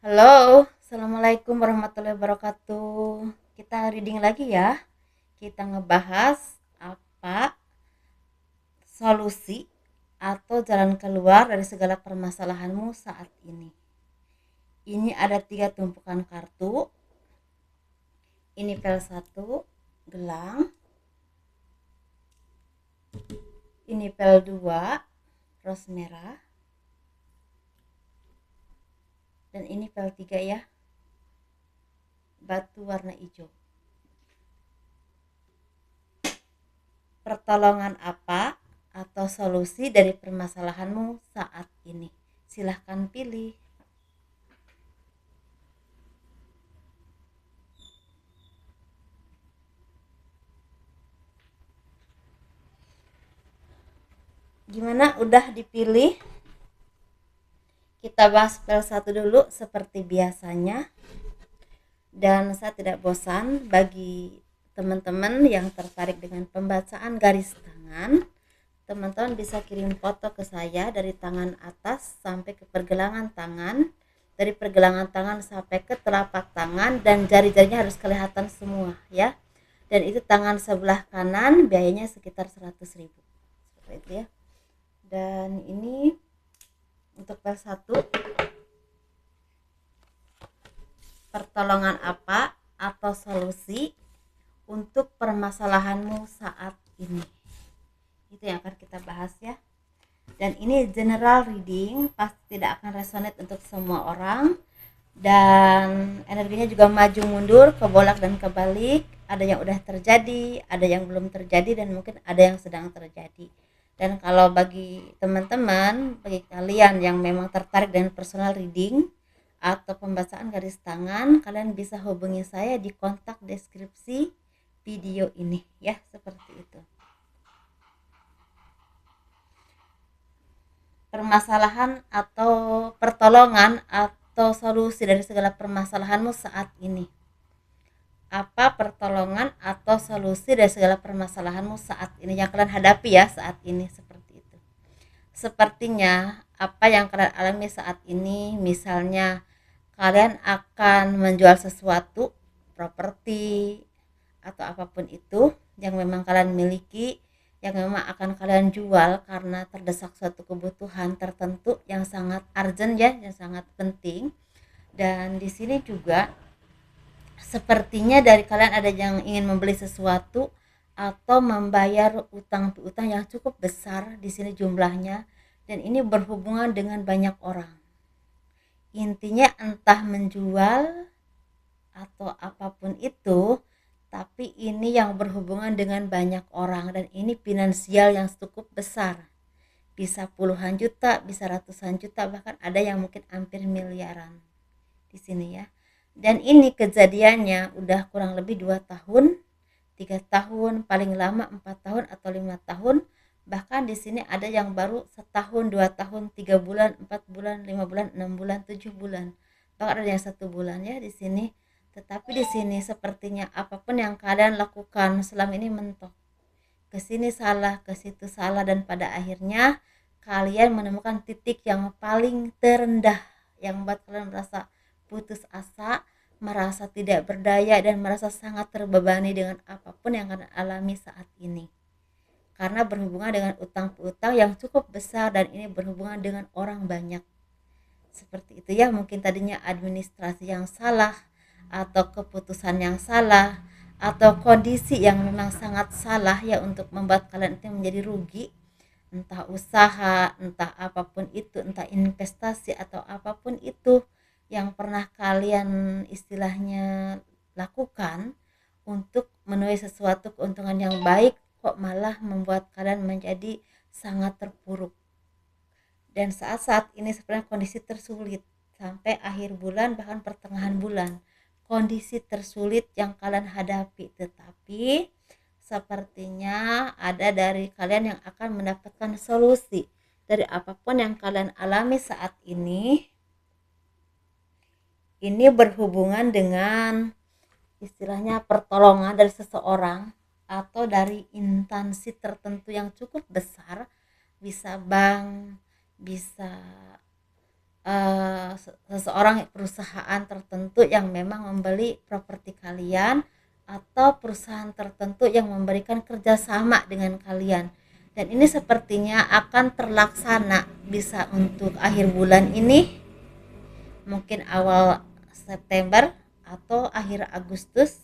Halo, assalamualaikum warahmatullahi wabarakatuh. Kita reading lagi ya. Kita ngebahas apa solusi atau jalan keluar dari segala permasalahanmu saat ini. Ini ada 3 tumpukan kartu. Ini pel 1, gelang. Ini pel 2, ros merah. Dan ini pel 3 ya, batu warna hijau. Pertolongan apa atau solusi dari permasalahanmu saat ini? Silahkan pilih. Gimana, udah dipilih? Kita bahas pel 1 dulu seperti biasanya. Dan saya tidak bosan bagi teman-teman yang tertarik dengan pembacaan garis tangan. Teman-teman bisa kirim foto ke saya dari tangan atas sampai ke pergelangan tangan, dari pergelangan tangan sampai ke telapak tangan, dan jari-jarinya harus kelihatan semua ya. Dan itu tangan sebelah kanan, biayanya sekitar 100.000 seperti itu ya. Dan ini untuk pel 1, pertolongan apa atau solusi untuk permasalahanmu saat ini, itu yang akan kita bahas ya. Dan ini general reading, pasti tidak akan resonate untuk semua orang, dan energinya juga maju mundur, kebolak dan kebalik. Ada yang udah terjadi, ada yang belum terjadi, dan mungkin ada yang sedang terjadi. Dan kalau bagi teman-teman, bagi kalian yang memang tertarik dengan personal reading atau pembacaan garis tangan, kalian bisa hubungi saya di kontak deskripsi video ini ya, seperti itu. Permasalahan atau pertolongan atau solusi dari segala permasalahanmu saat ini. Apa pertolongan atau solusi dari segala permasalahanmu saat ini yang kalian hadapi ya saat ini, seperti itu. Sepertinya apa yang kalian alami saat ini, misalnya kalian akan menjual sesuatu, properti atau apapun itu yang memang kalian miliki, yang memang akan kalian jual karena terdesak suatu kebutuhan tertentu yang sangat urgent ya, yang sangat penting. Dan di sini juga sepertinya dari kalian ada yang ingin membeli sesuatu atau membayar utang piutang yang cukup besar di sini jumlahnya, dan ini berhubungan dengan banyak orang. Intinya entah menjual atau apapun itu, tapi ini yang berhubungan dengan banyak orang, dan ini finansial yang cukup besar. Bisa puluhan juta, bisa ratusan juta, bahkan ada yang mungkin hampir miliaran di sini ya. Dan ini kejadiannya udah kurang lebih 2 tahun, 3 tahun, paling lama 4 tahun atau 5 tahun. Bahkan di sini ada yang baru setahun, 2 tahun, 3 bulan, 4 bulan, 5 bulan, 6 bulan, 7 bulan. Bahkan ada yang 1 bulan ya di sini. Tetapi di sini sepertinya apapun yang kalian lakukan selama ini mentok. Ke sini salah, ke situ salah, dan pada akhirnya kalian menemukan titik yang paling terendah yang membuat kalian merasa putus asa, merasa tidak berdaya, dan merasa sangat terbebani dengan apapun yang kalian alami saat ini. Karena berhubungan dengan utang piutang yang cukup besar, dan ini berhubungan dengan orang banyak. Seperti itu ya, mungkin tadinya administrasi yang salah, atau keputusan yang salah, atau kondisi yang memang sangat salah ya untuk membuat kalian itu menjadi rugi. Entah usaha, entah apapun itu, entah investasi atau apapun itu yang pernah kalian istilahnya lakukan untuk menuai sesuatu keuntungan yang baik, kok malah membuat kalian menjadi sangat terpuruk. Dan saat-saat ini sebenarnya kondisi tersulit sampai akhir bulan, bahkan pertengahan bulan, kondisi tersulit yang kalian hadapi. Tetapi sepertinya ada dari kalian yang akan mendapatkan solusi dari apapun yang kalian alami saat ini. Ini berhubungan dengan istilahnya pertolongan dari seseorang atau dari instansi tertentu yang cukup besar, bisa bank, bisa seseorang perusahaan tertentu yang memang membeli properti kalian, atau perusahaan tertentu yang memberikan kerjasama dengan kalian. Dan ini sepertinya akan terlaksana bisa untuk akhir bulan ini, mungkin awal September atau akhir Agustus,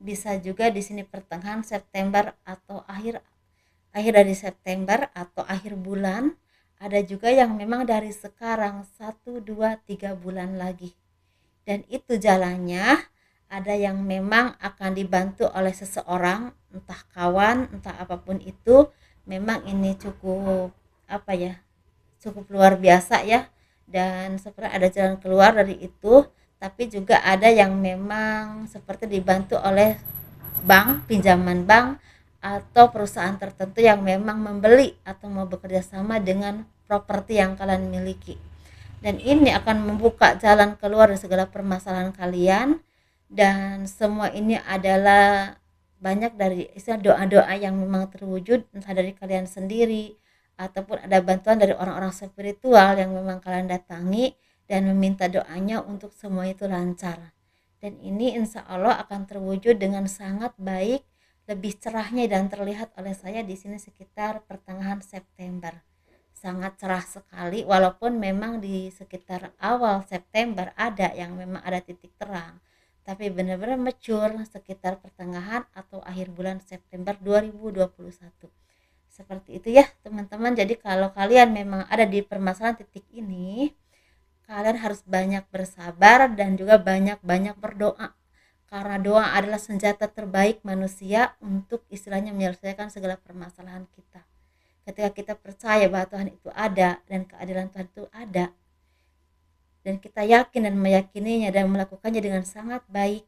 bisa juga di sini pertengahan September atau akhir akhir dari September atau akhir bulan. Ada juga yang memang dari sekarang 1, 2, 3 bulan lagi. Dan itu jalannya ada yang memang akan dibantu oleh seseorang, entah kawan, entah apapun itu. Memang ini cukup apa ya, cukup luar biasa ya, dan seperti ada jalan keluar dari itu. Tapi juga ada yang memang seperti dibantu oleh bank, pinjaman bank, atau perusahaan tertentu yang memang membeli atau mau bekerja sama dengan properti yang kalian miliki. Dan ini akan membuka jalan keluar dari segala permasalahan kalian, dan semua ini adalah banyak dari istilah doa-doa yang memang terwujud, entah dari kalian sendiri ataupun ada bantuan dari orang-orang spiritual yang memang kalian datangi dan meminta doanya untuk semua itu lancar. Dan ini insya Allah akan terwujud dengan sangat baik, lebih cerahnya dan terlihat oleh saya di sini sekitar pertengahan September. Sangat cerah sekali, walaupun memang di sekitar awal September ada yang memang ada titik terang, tapi benar-benar mature sekitar pertengahan atau akhir bulan September 2021. Seperti itu ya teman-teman. Jadi kalau kalian memang ada di permasalahan titik ini, kalian harus banyak bersabar dan juga banyak-banyak berdoa, karena doa adalah senjata terbaik manusia untuk istilahnya menyelesaikan segala permasalahan kita. Ketika kita percaya bahwa Tuhan itu ada dan keadilan Tuhan itu ada, dan kita yakin dan meyakininya dan melakukannya dengan sangat baik,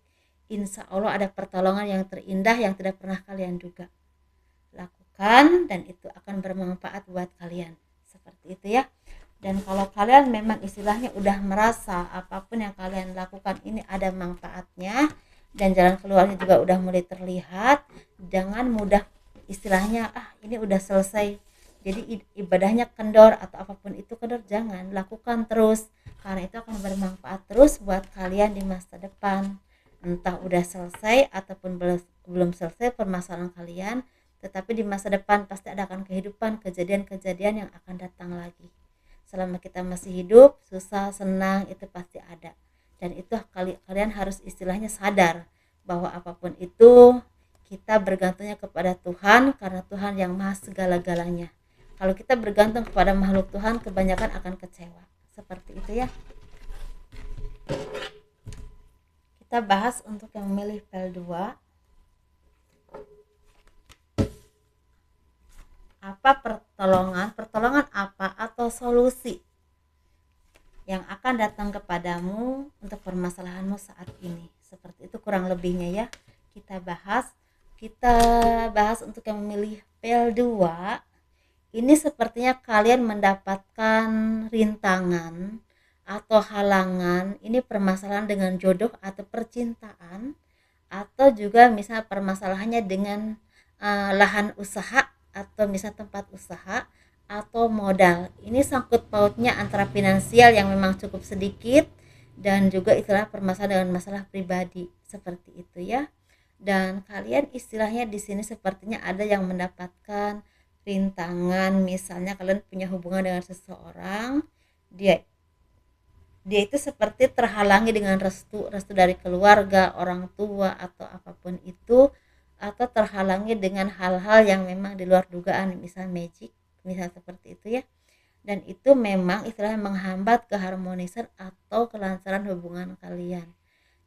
insya Allah ada pertolongan yang terindah yang tidak pernah kalian duga. Lakukan dan itu akan bermanfaat buat kalian. Seperti itu ya. Dan kalau kalian memang istilahnya udah merasa apapun yang kalian lakukan ini ada manfaatnya dan jalan keluarnya juga udah mulai terlihat, jangan mudah istilahnya ini udah selesai jadi ibadahnya kendor atau apapun itu kendor. Jangan, lakukan terus, karena itu akan bermanfaat terus buat kalian di masa depan. Entah udah selesai ataupun belum selesai permasalahan kalian, tetapi di masa depan pasti ada akan kehidupan, kejadian-kejadian yang akan datang lagi. Selama kita masih hidup, susah, senang, itu pasti ada. Dan itu kalian harus istilahnya sadar bahwa apapun itu kita bergantungnya kepada Tuhan, karena Tuhan yang maha segala-galanya. Kalau kita bergantung kepada makhluk Tuhan, kebanyakan akan kecewa. Seperti itu ya. Kita bahas untuk yang memilih PEL 2. Apa pertolongan apa atau solusi yang akan datang kepadamu untuk permasalahanmu saat ini. Seperti itu kurang lebihnya ya. Kita bahas untuk yang memilih PEL 2. Ini sepertinya kalian mendapatkan rintangan atau halangan. Ini permasalahan dengan jodoh atau percintaan, atau juga misalnya permasalahannya dengan lahan usaha atau misalnya tempat usaha atau modal. Ini sangkut pautnya antara finansial yang memang cukup sedikit dan juga istilah permasalahan dengan masalah pribadi. Seperti itu ya. Dan kalian istilahnya di sini sepertinya ada yang mendapatkan rintangan, misalnya kalian punya hubungan dengan seseorang, dia itu seperti terhalangi dengan restu dari keluarga, orang tua atau apapun itu, atau terhalangi dengan hal-hal yang memang di luar dugaan, misal magic, misal seperti itu ya. Dan itu memang istilahnya menghambat keharmonisan atau kelancaran hubungan kalian.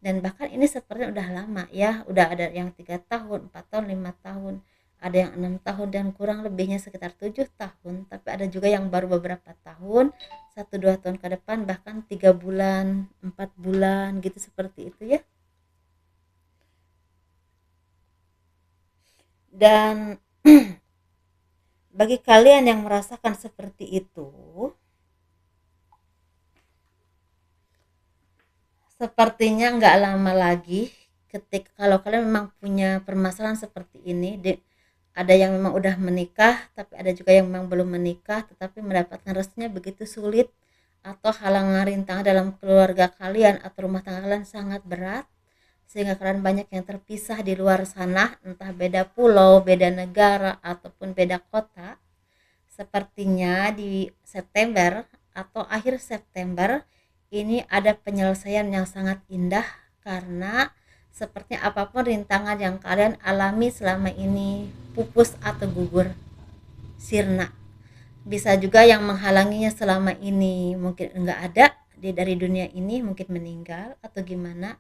Dan bahkan ini sepertinya udah lama ya, udah ada yang 3 tahun, 4 tahun, 5 tahun, ada yang 6 tahun dan kurang lebihnya sekitar 7 tahun, tapi ada juga yang baru beberapa tahun, 1-2 tahun ke depan, bahkan 3 bulan, 4 bulan gitu, seperti itu ya. Dan bagi kalian yang merasakan seperti itu, sepertinya nggak lama lagi ketika kalau kalian memang punya permasalahan seperti ini, ada yang memang udah menikah, tapi ada juga yang memang belum menikah tetapi mendapatkan restunya begitu sulit, atau halangan rintangan dalam keluarga kalian atau rumah tangga kalian sangat berat, sehingga kalian banyak yang terpisah di luar sana, entah beda pulau, beda negara, ataupun beda kota. Sepertinya di September atau akhir September ini ada penyelesaian yang sangat indah, karena sepertinya apapun rintangan yang kalian alami selama ini pupus atau gugur, sirna. Bisa juga yang menghalanginya selama ini mungkin enggak ada dari dunia ini, mungkin meninggal atau gimana,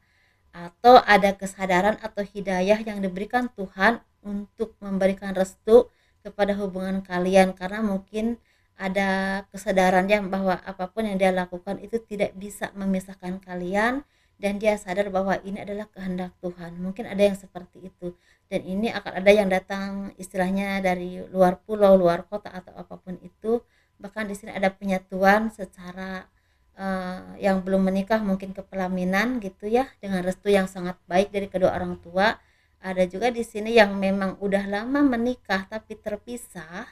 atau ada kesadaran atau hidayah yang diberikan Tuhan untuk memberikan restu kepada hubungan kalian, karena mungkin ada kesadarannya bahwa apapun yang dia lakukan itu tidak bisa memisahkan kalian, dan dia sadar bahwa ini adalah kehendak Tuhan. Mungkin ada yang seperti itu, dan ini akan ada yang datang istilahnya dari luar pulau, luar kota, atau apapun itu. Bahkan di sini ada penyatuan secara yang belum menikah, mungkin ke pelaminan gitu ya, dengan restu yang sangat baik dari kedua orang tua. Ada juga di sini yang memang udah lama menikah tapi terpisah,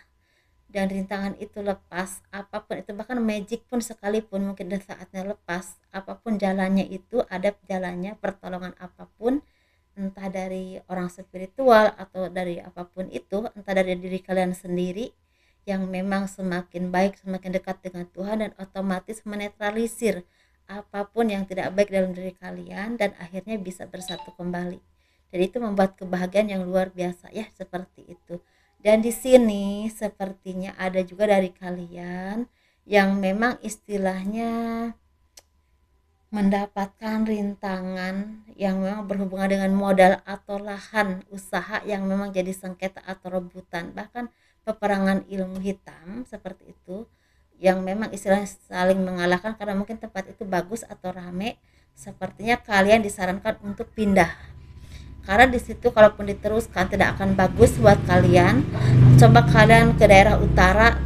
dan rintangan itu lepas, apapun itu, bahkan magic pun sekalipun mungkin udah saatnya lepas, apapun jalannya itu ada jalannya, pertolongan apapun, entah dari orang spiritual atau dari apapun itu, entah dari diri kalian sendiri yang memang semakin baik, semakin dekat dengan Tuhan, dan otomatis menetralisir apapun yang tidak baik dalam diri kalian, dan akhirnya bisa bersatu kembali. Dan itu membuat kebahagiaan yang luar biasa ya, seperti itu. Dan di sini sepertinya ada juga dari kalian yang memang istilahnya mendapatkan rintangan yang memang berhubungan dengan modal atau lahan usaha yang memang jadi sengketa atau rebutan, bahkan peperangan ilmu hitam seperti itu, yang memang istilahnya saling mengalahkan karena mungkin tempat itu bagus atau rame. Sepertinya kalian disarankan untuk pindah, karena di situ kalaupun diteruskan tidak akan bagus buat kalian. Coba kalian ke daerah utara,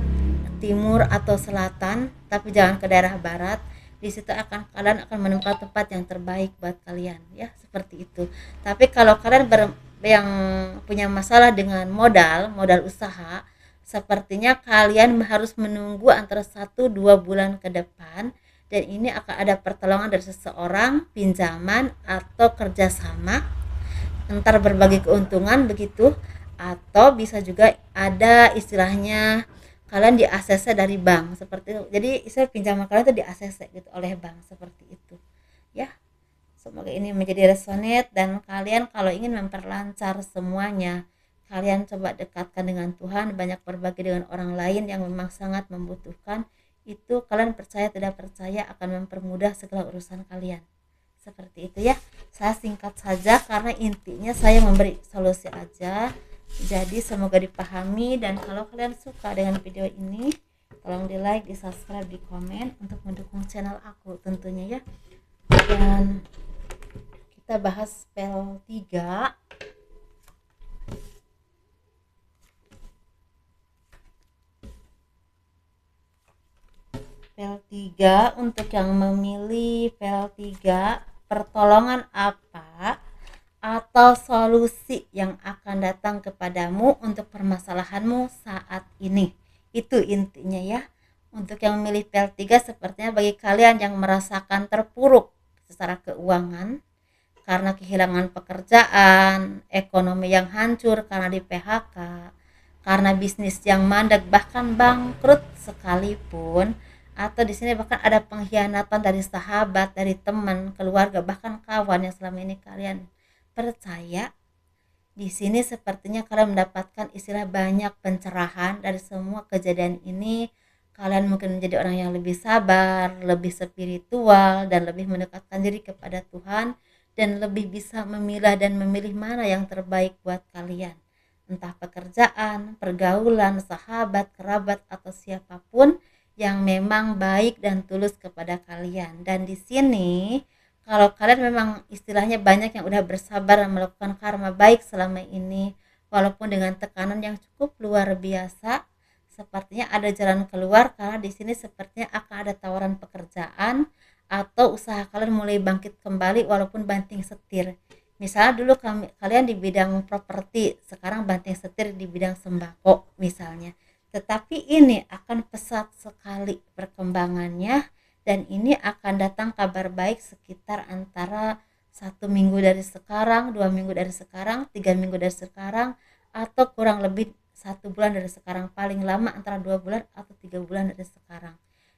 timur, atau selatan, tapi jangan ke daerah barat. Di situ kalian akan menemukan tempat yang terbaik buat kalian ya, seperti itu. Tapi kalau kalian yang punya masalah dengan modal usaha, sepertinya kalian harus menunggu antara 1-2 bulan ke depan, dan ini akan ada pertolongan dari seseorang, pinjaman atau kerjasama, entar berbagi keuntungan begitu, atau bisa juga ada istilahnya kalian di ACC dari bank seperti itu. Jadi istilah pinjaman kalian itu di ACC gitu oleh bank, seperti itu ya. Semoga ini menjadi resonate, dan kalian kalau ingin memperlancar semuanya, kalian coba dekatkan dengan Tuhan, banyak berbagi dengan orang lain yang memang sangat membutuhkan. Itu kalian percaya tidak percaya akan mempermudah segala urusan kalian. Seperti itu ya. Saya singkat saja karena intinya saya memberi solusi aja. Jadi semoga dipahami, dan kalau kalian suka dengan video ini, tolong di like, di subscribe, di komen untuk mendukung channel aku tentunya ya. Dan kita bahas spell 3. Spell 3 untuk yang memilih spell 3, pertolongan apa atau solusi yang akan datang kepadamu untuk permasalahanmu saat ini. Itu intinya ya. Untuk yang memilih spell 3, sepertinya bagi kalian yang merasakan terpuruk secara keuangan karena kehilangan pekerjaan, ekonomi yang hancur karena di PHK, karena bisnis yang mandek bahkan bangkrut sekalipun, atau di sini bahkan ada pengkhianatan dari sahabat, dari teman, keluarga, bahkan kawan yang selama ini kalian percaya. Di sini sepertinya kalian mendapatkan istilah banyak pencerahan dari semua kejadian ini. Kalian mungkin menjadi orang yang lebih sabar, lebih spiritual, dan lebih mendekatkan diri kepada Tuhan, dan lebih bisa memilah dan memilih mana yang terbaik buat kalian. Entah pekerjaan, pergaulan, sahabat, kerabat, atau siapapun yang memang baik dan tulus kepada kalian. Dan di sini kalau kalian memang istilahnya banyak yang udah bersabar dan melakukan karma baik selama ini, walaupun dengan tekanan yang cukup luar biasa, sepertinya ada jalan keluar, karena di sini sepertinya akan ada tawaran pekerjaan atau usaha kalian mulai bangkit kembali walaupun banting setir. Misalnya dulu kalian di bidang properti, sekarang banting setir di bidang sembako misalnya. Tetapi ini akan pesat sekali perkembangannya, dan ini akan datang kabar baik sekitar antara 1 minggu dari sekarang, 2 minggu dari sekarang, 3 minggu dari sekarang, atau kurang lebih 1 bulan dari sekarang, paling lama antara 2 bulan atau 3 bulan dari sekarang.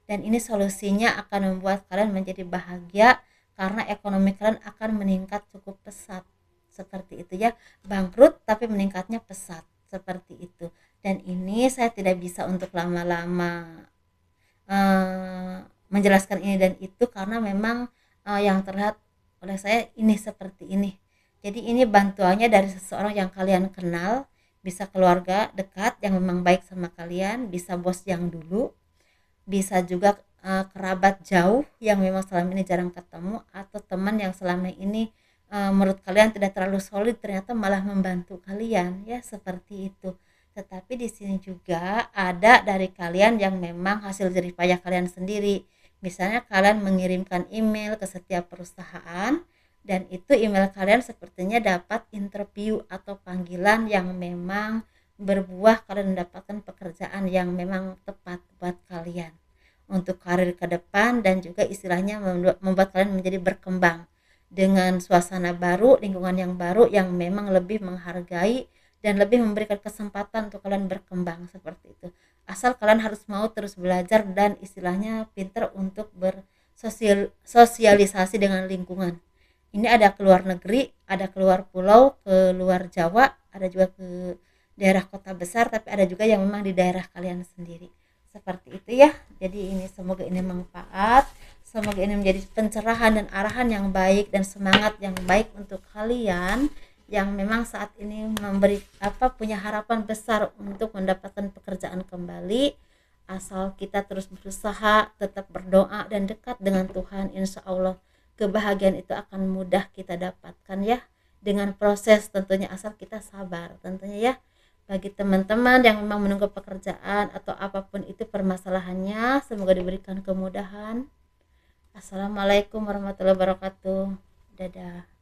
Dan ini solusinya akan membuat kalian menjadi bahagia karena ekonomi kalian akan meningkat cukup pesat, seperti itu ya. Bangkrut tapi meningkatnya pesat, seperti itu. Dan ini saya tidak bisa untuk lama-lama menjelaskan ini dan itu karena memang yang terlihat oleh saya ini seperti ini. Jadi ini bantuannya dari seseorang yang kalian kenal, bisa keluarga dekat yang memang baik sama kalian, bisa bos yang dulu, bisa juga kerabat jauh yang memang selama ini jarang ketemu, atau teman yang selama ini menurut kalian tidak terlalu solid ternyata malah membantu kalian ya, seperti itu. Tetapi di sini juga ada dari kalian yang memang hasil jerih payah kalian sendiri. Misalnya kalian mengirimkan email ke setiap perusahaan dan itu email kalian sepertinya dapat interview atau panggilan yang memang berbuah kalian mendapatkan pekerjaan yang memang tepat buat kalian untuk karir ke depan, dan juga istilahnya membuat kalian menjadi berkembang dengan suasana baru, lingkungan yang baru yang memang lebih menghargai dan lebih memberikan kesempatan untuk kalian berkembang, seperti itu. Asal kalian harus mau terus belajar dan istilahnya pintar untuk bersosialisasi dengan lingkungan. Ini ada keluar negeri, ada keluar pulau, ke luar Jawa, ada juga ke daerah kota besar, tapi ada juga yang memang di daerah kalian sendiri. Seperti itu ya. Jadi ini semoga ini manfaat, semoga ini menjadi pencerahan dan arahan yang baik dan semangat yang baik untuk kalian yang memang saat ini punya harapan besar untuk mendapatkan pekerjaan kembali. Asal kita terus berusaha, tetap berdoa dan dekat dengan Tuhan, insya Allah kebahagiaan itu akan mudah kita dapatkan ya, dengan proses tentunya, asal kita sabar tentunya ya. Bagi teman-teman yang memang menunggu pekerjaan atau apapun itu permasalahannya, semoga diberikan kemudahan. Assalamualaikum warahmatullahi wabarakatuh. Dadah.